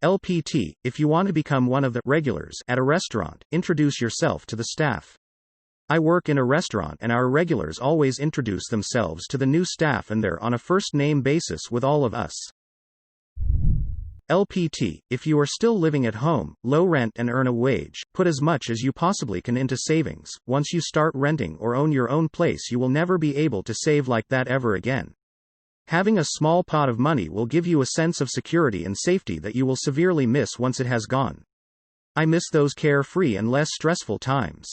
LPT, if you want to become one of the regulars at a restaurant, introduce yourself to the staff. I work in a restaurant and our regulars always introduce themselves to the new staff and they're on a first-name basis with all of us. LPT, if you are still living at home, low rent and earn a wage, put as much as you possibly can into savings. Once you start renting or own your own place, you will never be able to save like that ever again. Having a small pot of money will give you a sense of security and safety that you will severely miss once it has gone. I miss those carefree and less stressful times.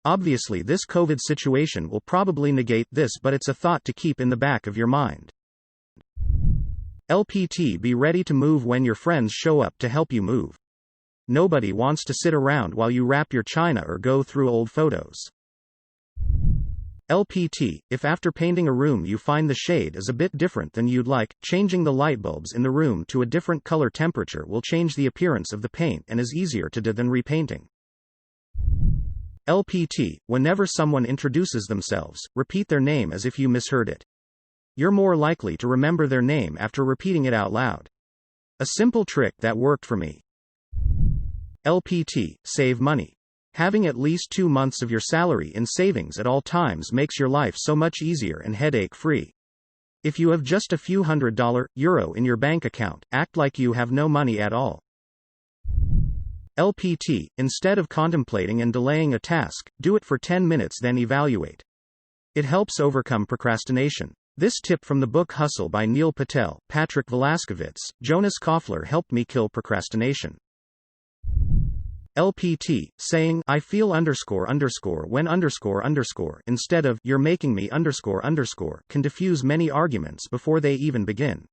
Obviously, this COVID situation will probably negate this, but it's a thought to keep in the back of your mind. LPT, be ready to move when your friends show up to help you move. Nobody wants to sit around while you wrap your china or go through old photos. LPT, if after painting a room you find the shade is a bit different than you'd like, changing the light bulbs in the room to a different color temperature will change the appearance of the paint and is easier to do than repainting. LPT, whenever someone introduces themselves, repeat their name as if you misheard it. You're more likely to remember their name after repeating it out loud. A simple trick that worked for me. LPT, save money. Having at least 2 months of your salary in savings at all times makes your life so much easier and headache-free. If you have just a few $100, euro in your bank account, act like you have no money at all. LPT, instead of contemplating and delaying a task, do it for 10 minutes then evaluate. It helps overcome procrastination. This tip from the book Hustle by Neil Patel, Patrick Velaskovitz, Jonas Koffler helped me kill procrastination. LPT, saying, I feel when instead of, you're making me can diffuse many arguments before they even begin.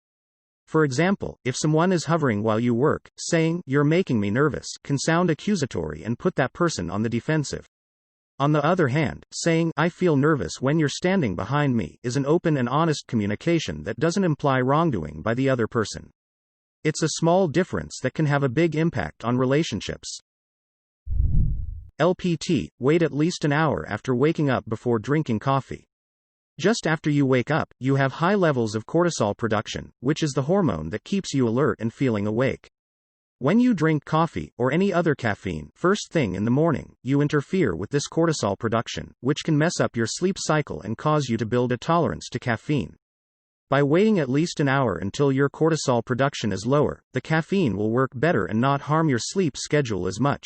For example, if someone is hovering while you work, saying, you're making me nervous, can sound accusatory and put that person on the defensive. On the other hand, saying, I feel nervous when you're standing behind me, is an open and honest communication that doesn't imply wrongdoing by the other person. It's a small difference that can have a big impact on relationships. LPT, wait at least an hour after waking up before drinking coffee. Just after you wake up, you have high levels of cortisol production, which is the hormone that keeps you alert and feeling awake. When you drink coffee, or any other caffeine, first thing in the morning, you interfere with this cortisol production, which can mess up your sleep cycle and cause you to build a tolerance to caffeine. By waiting at least an hour until your cortisol production is lower, the caffeine will work better and not harm your sleep schedule as much.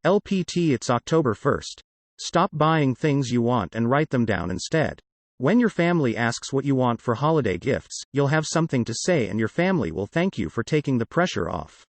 LPT, it's October 1st. Stop buying things you want and write them down instead. When your family asks what you want for holiday gifts, you'll have something to say and your family will thank you for taking the pressure off.